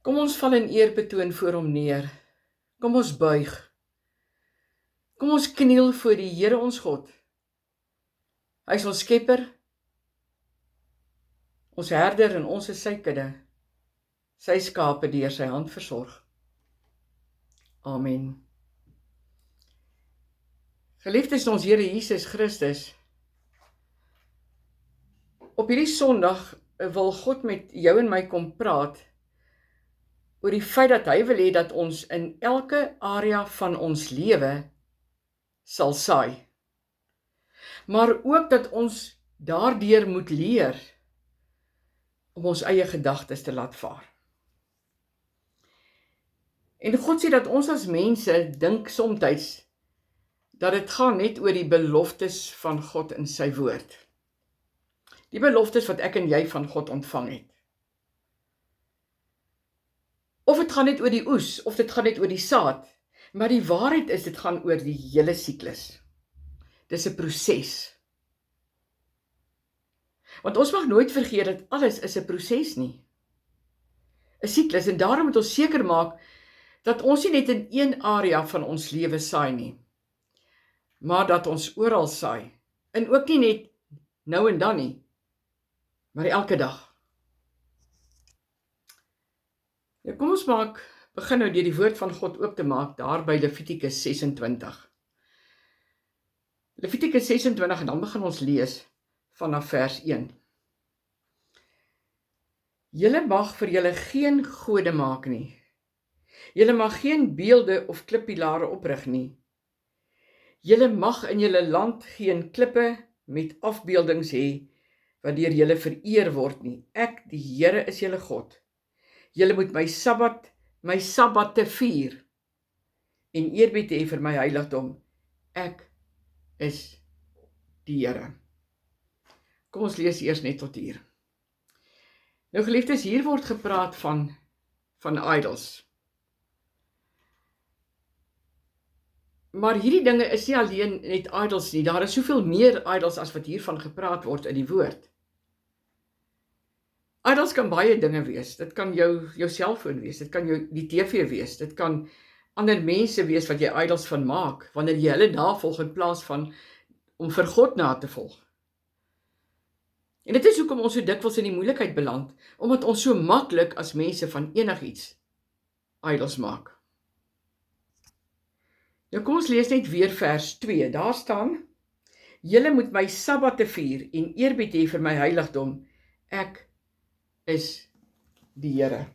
Kom ons val in eerbetoon voor hom neer. Kom ons buig. Kom ons kniel voor die Here ons God. Hy is ons skepper, ons herder en ons is sy kudde. Sy skape deur sy hand versorg. Amen. Geliefdes in ons Here Jesus Christus, op hierdie Sondag wil God met jou en my kom praat oor die feit dat hy wil hê dat ons in elke area van ons lewe sal saai. Maar ook dat ons daardeur moet leer om ons eie gedagtes te laat vaar. En God sê dat ons as mense dink soms dat dit gaan net oor die beloftes van God in sy woord. Die beloftes wat ek en jy van God ontvang het. Of dit gaan net oor die oes, of dit gaan net oor die saad. Maar die waarheid is, dit gaan oor die hele siklus. Dis 'n proses. Want ons mag nooit vergeet dat alles is 'n proses nie. 'n Siklus, en daarom moet ons seker maak dat ons nie net in een area van ons lewe saai nie, maar dat ons oral saai. En ook nie net nou en dan nie, maar elke dag. Ja, kom ons begin nou deur die woord van God oop te maak, daar by Levitikus 26. Levitikus 26, en dan begin ons lees vanaf vers 1. Julle mag vir julle geen gode maak nie. Julle mag geen beelde of klippilare oprig nie. Julle mag in julle land geen klippe met afbeeldings hê, wat deur julle vereer word nie. Ek, die Here, is julle God. Julle moet my sabbate vier, en eerbied hê vir my heiligdom. Ek is die Here. Kom ons lees eers net tot hier. Nou geliefdes, hier word gepraat van idols. Maar hierdie dinge is nie alleen net idols nie, daar is soveel meer idols as wat hiervan gepraat word in die woord. Idols kan baie dinge wees, dit kan jou selfoon wees, dit kan die TV wees, dit kan ander mense wees wat jy idols van maak, wanneer jy hulle navolg in plaas van om vir God na te volg. En dit is hoekom ons so dikwels in die moeilikheid beland, omdat ons so maklik as mense van enigiets idols maak. Nou kom ons lees net weer vers 2, daar staan, julle moet my sabbate vier en eerbied hê vir my heiligdom, ek is die Here.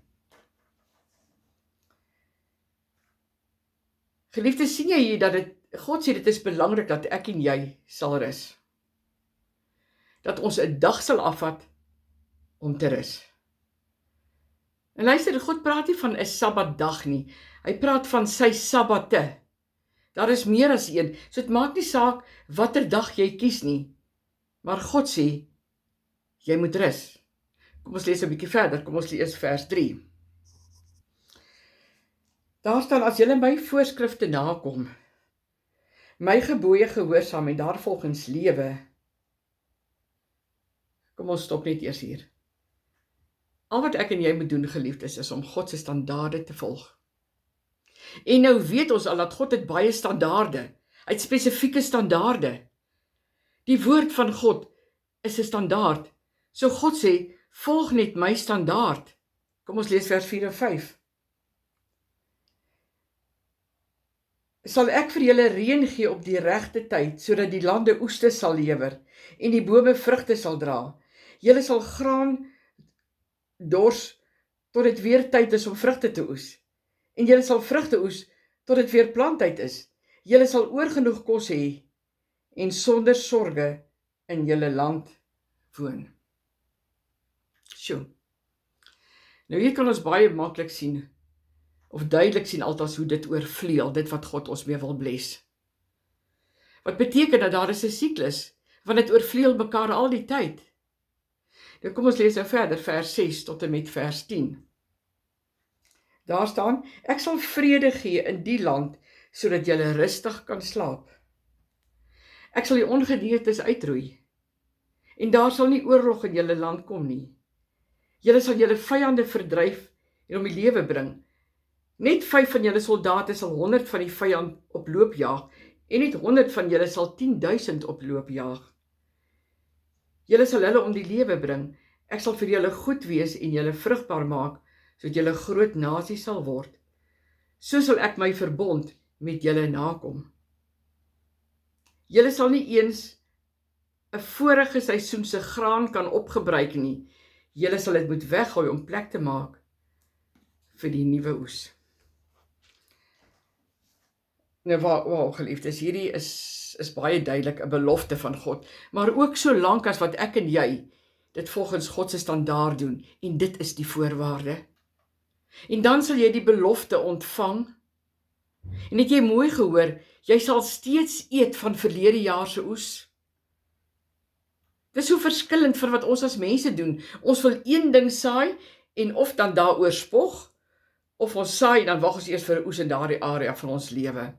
Geliefdes, sien jy hier dat God sê dit is belangrik dat ek en jy sal rus. Dat ons 'n dag sal afvat om te rus. En luister, God praat nie van 'n sabbatdag nie, hy praat van sy sabbate. Daar is meer as een, so dit maak nie saak watter dag jy kies nie, maar God sê, jy moet rus. Kom ons lees 'n bietjie verder, kom ons lees vers 3. Daar staan, as julle my voorskrifte nakom, my gebooie gehoorsaam en daarvolgens lewe. Kom ons stop net eers hier. Al wat ek en jy moet doen, geliefdes, is om God se standaarde te volg. En nou weet ons al dat God het baie standaarde, hy het spesifieke standaarde. Die woord van God is 'n standaard. So God sê, volg net my standaard. Kom ons lees vers 4 en 5. Sal ek vir julle reën gee op die regte tyd, sodat die lande oeste sal lewer, en die bome vrugte sal dra. Julle sal graan dors, tot dit weer tyd is om vrugte te oes. En julle sal vrugte oes, tot dit weer plantyd is. Julle sal oorgenoeg kos hê, en sonder sorge in julle land woon. Sjoe. Nou hier kan ons baie maklik sien, of duidelik sien althans hoe dit oorvleuel, dit wat God ons mee wil bless. Wat beteken dat daar is 'n siklus, want dit oorvleuel mekaar al die tyd. Nou kom ons lees nou verder, vers 6 tot en met vers 10. Daar staan, ek sal vrede gee in die land, sodat julle rustig kan slaap. Ek sal die ongediertes uitroei, en daar sal nie oorlog in julle land kom nie. Julle sal julle vyande verdryf, en om die lewe bring. Net 5 van julle soldate sal 100 van die vyand op loop jaag, en net 100 van julle sal 10.000 op loop jaag. Julle sal hulle om die lewe bring. Ek sal vir julle goed wees en julle vrugbaar maak, sodat julle groot nasie sal word. So sal ek my verbond met julle nakom. Julle sal nie eens 'n vorige seisoen se graan kan opgebruik nie. Julle sal dit moet weggooi om plek te maak vir die nuwe oes. Nou, wow, geliefdes, hierdie is baie duidelik 'n belofte van God, maar ook so lank as wat ek en jy dit volgens God se standaard doen, en dit is die voorwaarde. En dan sal jy die belofte ontvang, en het jy mooi gehoor, jy sal steeds eet van verlede jaar se oes. Dit is so verskillend van wat ons as mense doen. Ons wil een ding saai, en of dan daaroor spog, of ons saai, en dan wag ons eers vir 'n oes in daardie area van ons lewe.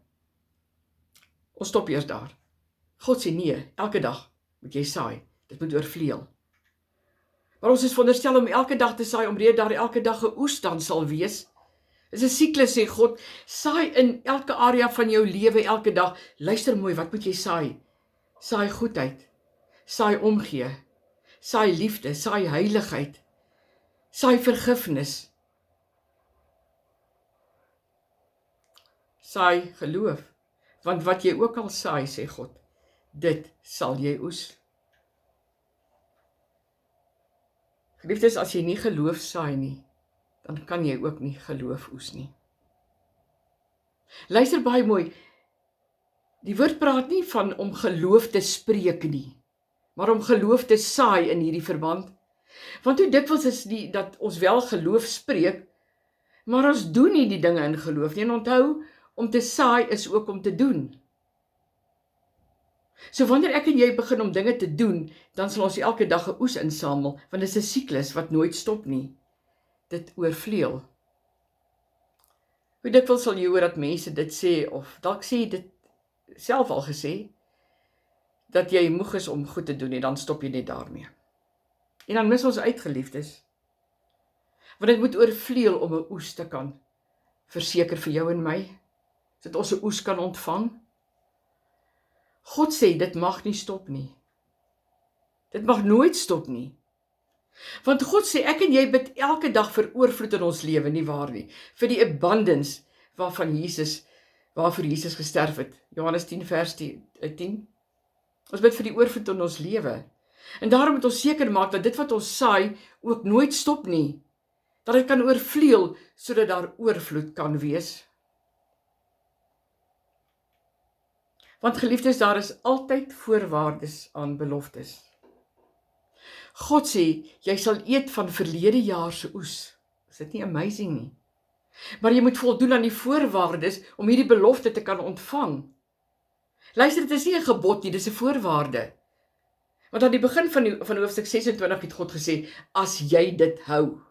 Ons stop eers daar. God sê nee, elke dag moet jy saai, dit moet oorvleuel. Maar ons is veronderstel om elke dag te saai, omrede daar elke dag 'n oes dan sal wees. Dis 'n siklus, sê God, saai in elke area van jou lewe elke dag. Luister mooi, wat moet jy saai? Saai goedheid, saai omgee, saai liefde, saai heiligheid, saai vergifnis, saai geloof, want wat jy ook al saai, sê God, dit sal jy oes. Geliefdes, as jy nie geloof saai nie, dan kan jy ook nie geloof oes nie. Luister baie mooi, die woord praat nie van om geloof te spreek nie, maar om geloof te saai in hierdie verband. Want hoe dikwels is dat ons wel geloof spreek, maar ons doen nie die dinge in geloof nie. En onthou, om te saai is ook om te doen. So wanneer ek en jy begin om dinge te doen, dan sal ons elke dag 'n oes insamel, want dit is 'n siklus wat nooit stop nie. Dit oorvleuel. Hoe dikwels sal jy hoor dat mense dit sê, of dalk sê dit self al gesê, dat jy moeg is om goed te doen, en dan stop jy net daarmee. En dan mis ons uitgeliefdes, want dit moet oorvleuel om 'n oes te kan verseker vir jou en my, sodat ons 'n oes kan ontvang. God sê, dit mag nie stop nie. Dit mag nooit stop nie. Want God sê, ek en jy bid elke dag vir oorvloed in ons lewe, nie waar nie? Vir die abundance waarvoor Jesus gesterf het. Johannes 10 vers 10. Ons bid vir die oorvloed in ons lewe. En daarom moet ons seker maak dat dit wat ons saai ook nooit stop nie. Dat dit kan oorvleuel, sodat daar oorvloed kan wees. Want geliefdes, daar is altyd voorwaardes aan beloftes. God sê, jy sal eet van verlede jaar se oes. Is dit nie amazing nie? Maar jy moet voldoen aan die voorwaardes om hierdie belofte te kan ontvang. Luister, dit is nie 'n gebod nie, dis 'n voorwaarde. Want aan die begin van hoofstuk 26 het God gesê, as jy dit hou.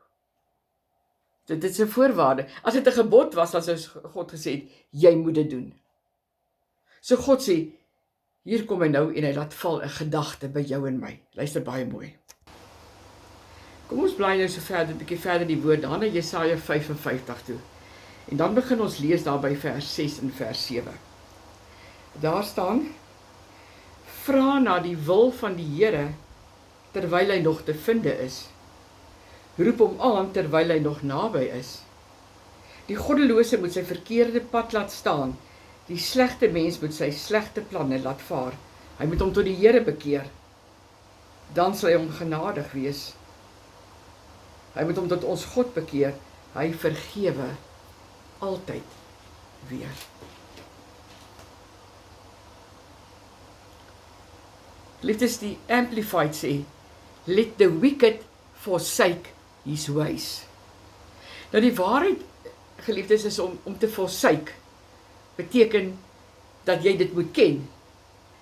Dit is 'n voorwaarde. As dit 'n gebod was, dan sou God gesê het, jy moet dit doen. So God sê, hier kom hy nou en hy laat val 'n gedagte by jou en my. Luister baie mooi. Kom ons bly nou so verder, 'n bietjie verder die woord, dan na Jesaja 55 toe. En dan begin ons lees daar by vers 6 en vers 7. Daar staan, vra na die wil van die Here, terwyl hy nog te vinde is. Roep hom aan, terwyl hy nog naby is. Die goddelose moet sy verkeerde pad laat staan, die slegte mens moet sy slegte planne laat vaar. Hy moet hom tot die Here bekeer, dan sal hy hom genadig wees. Hy moet hom tot ons God bekeer, hy vergewe altyd weer. Liefdes, die Amplified sê, let the wicked forsake his ways. Nou die waarheid, geliefdes, is om te forsake, beteken dat jy dit moet ken.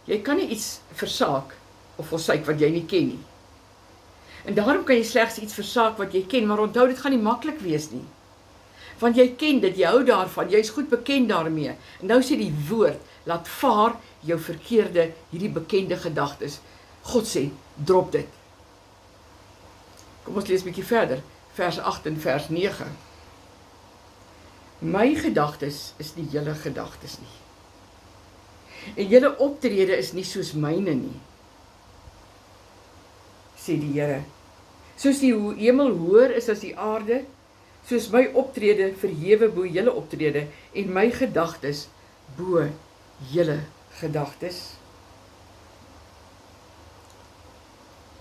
Jy kan nie iets versaak of forsake wat jy nie ken nie. En daarom kan jy slegs iets versaak wat jy ken, maar onthou, dit gaan nie maklik wees nie. Want jy ken dit, jy hou daarvan, jy is goed bekend daarmee. En nou sê die woord, laat vaar jou verkeerde, hierdie bekende gedagtes. God sê, drop dit. Kom ons lees 'n bietjie verder, vers 8 en vers 9. My gedagtes is nie julle gedagtes nie. En julle optrede is nie soos myne nie, sê die Here. Soos die hemel hoër is as die aarde, soos my optrede verhewe bo julle optrede en my gedagtes bo julle gedagtes.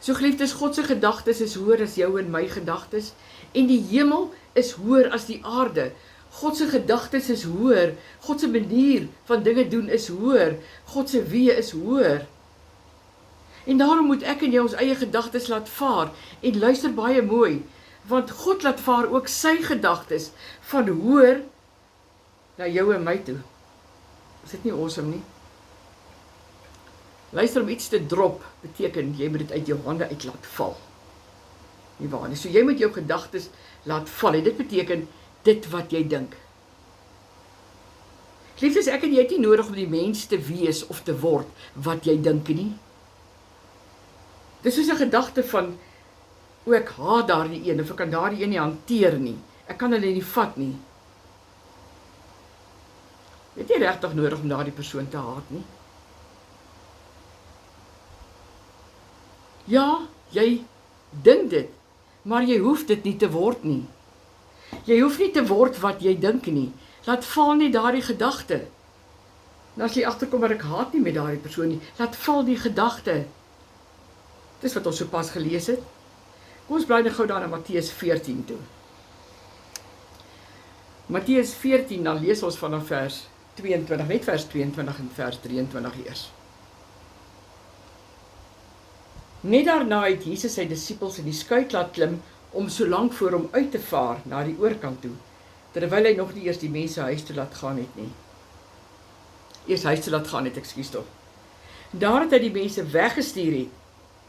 So geliefdes, God se gedagtes is hoër as jou en my gedagtes, en die hemel is hoër as die aarde. God se gedagtes is hoër, God se manier van dinge doen is hoër, God se weë is hoër. En daarom moet ek en jy ons eie gedagtes laat vaar, en luister baie mooi, want God laat vaar ook sy gedagtes van hoër na jou en my toe. Is dit nie awesome nie? Luister, om iets te drop beteken jy moet dit uit jou hande uit laat val. Nie waar nie. So jy moet jou gedagtes laat val. En dit beteken dit wat jy dink. Liefdes, ek en jy het nie nodig om die mens te wees of te word wat jy dink nie. Dis soos 'n gedagte van, o, ek haat daardie een, of ek kan daardie een nie hanteer nie. Ek kan hulle nie vat nie. Jy het nie regtig nodig om daardie persoon te haat nie. Ja, jy dink dit, maar jy hoef dit nie te word nie. Jy hoef nie te word wat jy dink nie. Laat val nie daardie gedagte. En as jy agterkom maar ek haat nie met daardie persoon nie, laat val die gedagte. Dis wat ons sopas gelees het. Kom ons bly nou gou daar na Matteus 14 toe. Matteus 14, dan lees ons vanaf vers 22, net vers 22 en vers 23 eers. Net daarna het Jesus sy disippels in die skuit laat klim om so lank voor hom uit te vaar na die oorkant toe, terwyl hy nog nie eers die mense huis toe laat gaan het nie. Eers huis toe laat gaan het, ekskuus tog. Daar het hy die mense weggestuur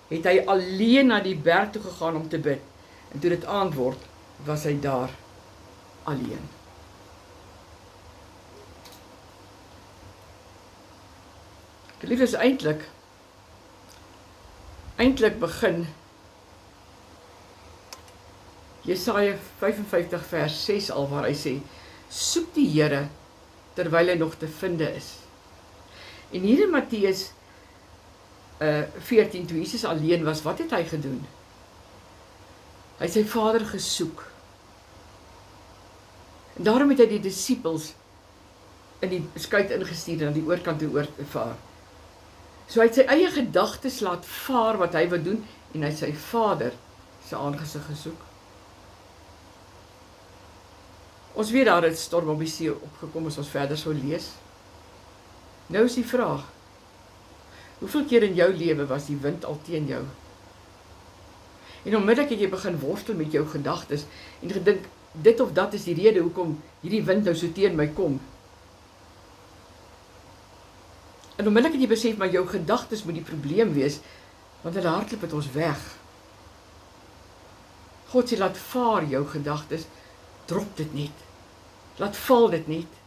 het hy alleen na die berg toe gegaan om te bid, en toe dit aand word, was hy daar alleen. Geliefdes, eintlik begin Jesaja 55 vers 6 al, waar hy sê, soek die Here terwyl hy nog te vinde is. En hier in Matteus 14, toe Jesus alleen was, wat het hy gedoen? Hy het sy Vader gesoek. En daarom het hy die disippels in die skuit ingestuur en aan die oorkant toe oor te vaar. So hy het sy eie gedagtes laat vaar wat hy wil doen, en hy het sy Vader se aangesig gesoek. Ons weet daar het storm op die see opgekom as ons verder sou lees. Nou is die vraag, hoeveel keer in jou lewe was die wind al teen jou? En onmiddellik het jy begin worstel met jou gedagtes en gedink, dit of dat is die rede hoekom hierdie wind nou so teen my kom. En onmiddellik het jy besef, maar jou gedagtes moet die probleem wees, want hulle hardloop met ons weg. God sê, laat vaar jou gedagtes, drop dit net. Laat val dit net.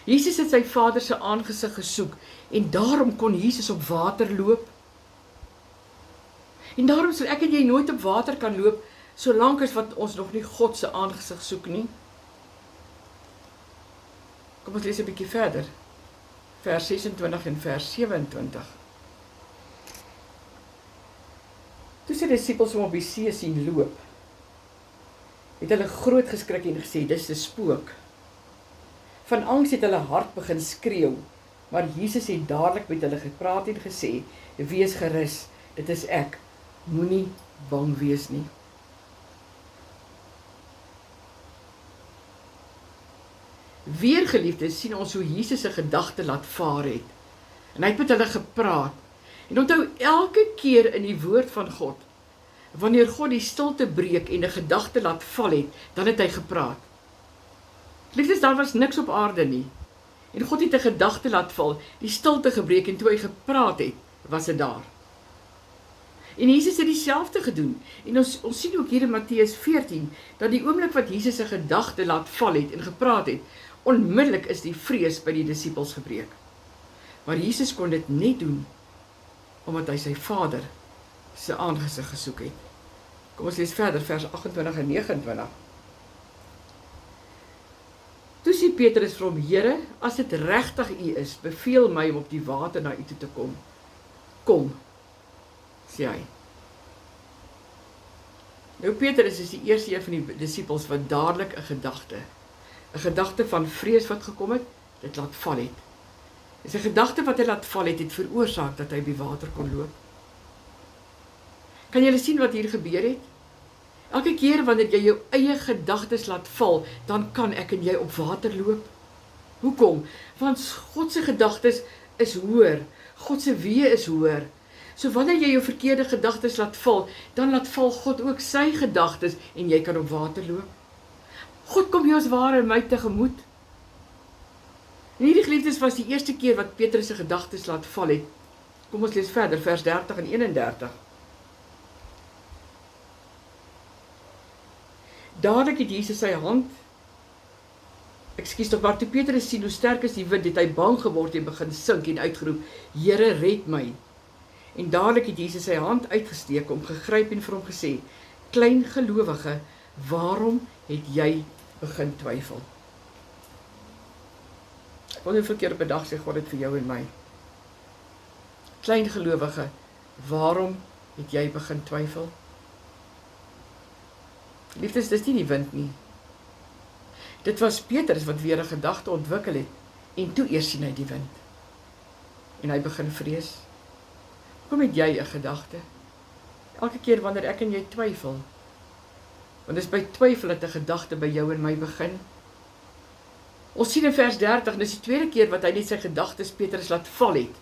Jesus het sy Vader se aangesig gesoek, en daarom kon Jesus op water loop. En daarom sal ek en jy nooit op water kan loop, solank as wat ons nog nie God se aangesig soek nie. Kom ons lees 'n bietjie verder. Vers 26 en vers 27. Toe sy disippels hom op die see sien loop, het hulle groot geskrik en gesê, dis 'n spook. Van angs het hulle hart begin skreeu, maar Jesus het dadelik met hulle gepraat en gesê, wees gerus, dit is ek, moenie bang wees nie. Weer geliefdes, sien ons hoe Jesus se gedagte laat vaar het. En hy het met hulle gepraat. En onthou, elke keer in die woord van God, wanneer God die stilte breek en 'n gedagte laat val het, dan het hy gepraat. Liefdes, daar was niks op aarde nie. En God het 'n gedagte laat val, die stilte gebreek, en toe hy gepraat het, was dit daar. En Jesus het dieselfde gedoen. En ons sien ook hier in Matteus 14, dat die oomblik wat Jesus 'n gedagte laat val het en gepraat het, onmiddellik is die vrees by die disippels gebreek. Maar Jesus kon dit net doen, omdat hy sy Vader se aangesig gesoek het. Kom ons lees verder, vers 28 en 29. sê Petrus vir hom, Here, as dit regtig U is, beveel my om op die water na U toe te kom. Kom, sê hy. Nou Petrus is die eerste een van die disippels wat dadelik 'n gedagte van vrees wat gekom het, dit laat val het. Dis 'n gedagte wat hy laat val het veroorsaak dat hy op die water kon loop. Kan julle sien wat hier gebeur het? Elke keer wanneer jy jou eie gedagtes laat val, dan kan ek en jy op water loop. Hoekom? Want God se gedagtes is hoër. God se weë is hoër. So wanneer jy jou verkeerde gedagtes laat val, dan laat val God ook sy gedagtes en jy kan op water loop. God kom jou as ware in my tegemoet. En hierdie geliefdes was die eerste keer wat Petrus se gedagtes laat val het. Kom ons lees verder, vers 30 en 31. Dadelik het Jesus sy hand, maar toe Petrus sien hoe sterk is die wind, het hy bang geword en begin sink en uitgeroep, Here, red my. En dadelik het Jesus sy hand uitgesteek, om gegryp en vir hom gesê, klein gelowige, waarom het jy begin twyfel? Ek wil nie verkeerd op 'n dag sê, God het vir jou en my. Klein gelowige, waarom het jy begin twyfel? Liefdes, dis nie die wind nie. Dit was Petrus wat weer 'n gedagte ontwikkel het, en toe eers sien hy die wind. En hy begin vrees. Kom het jy 'n gedagte? Elke keer wanneer ek en jy twyfel, want dis by twyfel dat 'n gedagte by jou en my begin. Ons sien in vers 30, dis die tweede keer wat hy net sy gedagtes Petrus laat val het.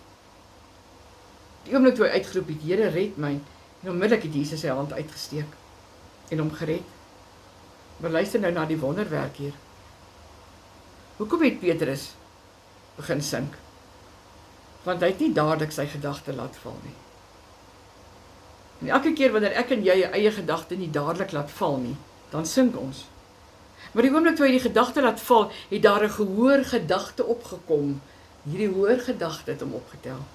Die oomblik toe hy uitgeroep het, Here, red my, en onmiddellik het Jesus sy hand uitgesteek en hom gered. Maar luister nou na die wonderwerk hier. Hoekom het Petrus begin sink? Want hy het nie dadelik sy gedagte laat val nie. En elke keer wanneer ek en jy 'n eie gedagte nie dadelik laat val nie, dan sink ons. Maar die oomblik toe hy die gedagte laat val, het daar 'n gehoor gedagte opgekom. Hierdie hoor gedagte het hom opgetel.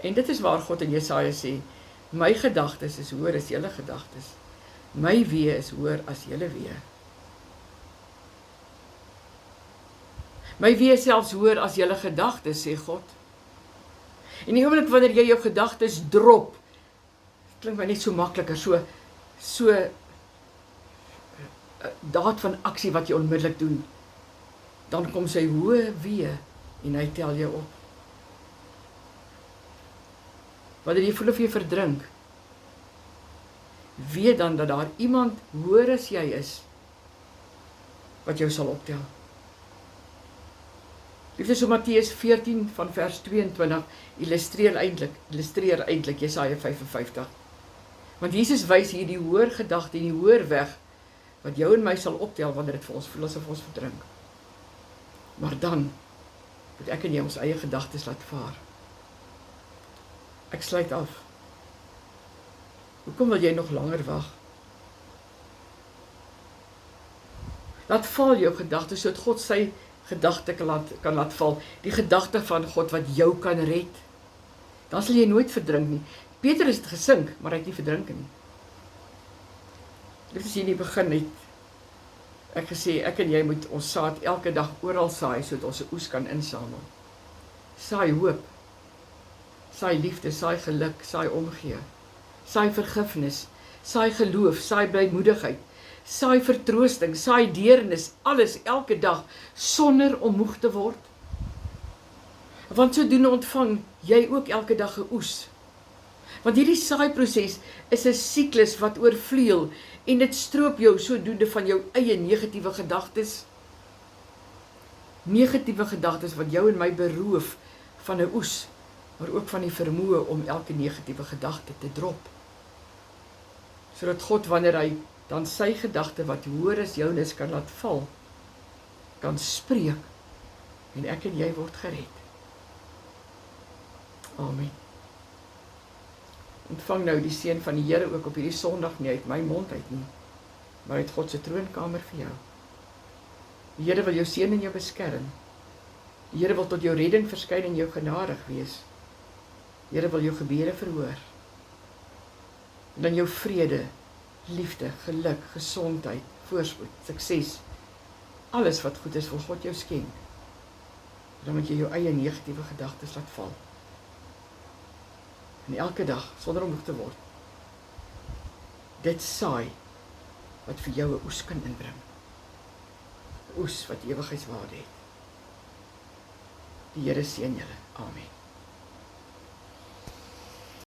En dit is waar God in Jesaja sê, my gedagtes is hoër as julle gedagtes. My weë is hoër as julle weë. My weë is selfs hoër as julle gedagtes, sê God. En die oomblik wanneer jy jou gedagtes drop, klink my net so makliker, so daad van aksie wat jy onmiddellik doen, dan kom sy hoë weë en hy tel jou op. Wanneer jy voel of jy verdrink, weet dan dat daar iemand hoër as jy is, wat jou sal optel. Liefdes, so Matteus 14 van vers 22 illustreer eintlik Jesaja 55. Want Jesus wys hier die hoër gedagte en die hoër weg, wat jou en my sal optel, wanneer dit vir ons voel asof ons verdrink. Maar dan moet ek en jy ons eie gedagtes laat vaar. Ek sluit af. Hoekom wil jy nog langer wag? Laat val jou gedagtes, sodat God sy gedagte kan laat val. Die gedagte van God wat jou kan red. Dan sal jy nooit verdrink nie. Petrus het gesink, maar hy het nie verdrink nie. Dit is hier in die begin het ek gesê, ek en jy moet ons saad elke dag oral saai, sodat ons 'n oes kan insamel. Saai hoop, saai liefde, saai geluk, saai omgee, saai vergifnis, saai geloof, saai blymoedigheid, saai vertroosting, saai deernis, alles elke dag, sonder om moeg te word. Want sodoende ontvang jy ook elke dag 'n oes. Want hierdie saaiproses is 'n siklus wat oorvleuel en dit stroop jou sodoende van jou eie negatiewe gedagtes. Negatiewe gedagtes wat jou en my beroof van 'n oes, maar ook van die vermoë om elke negatiewe gedagte te drop. Sodat God, wanneer hy dan sy gedagte wat hoër as jounes kan laat val, kan spreek en ek en jy word gered. Amen. Ontvang nou die seën van die Here ook op hierdie Sondag, nie uit my mond uit nie, maar uit God se troonkamer vir jou. Die Here wil jou seën en jou beskerm. Die Here wil tot jou redding verskyn en jou genadig wees. Die Here wil jou gebede verhoor. En dan jou vrede, liefde, geluk, gesondheid, voorspoed, sukses Alles wat goed is, wil God jou skenk. Dan moet jy jou eie negatiewe gedagtes laat val. En elke dag, sonder om moeg te word, dit saai, wat vir jou 'n oes kan inbring. 'n Oes wat ewigheidswaarde het. Die Here seën julle. Amen.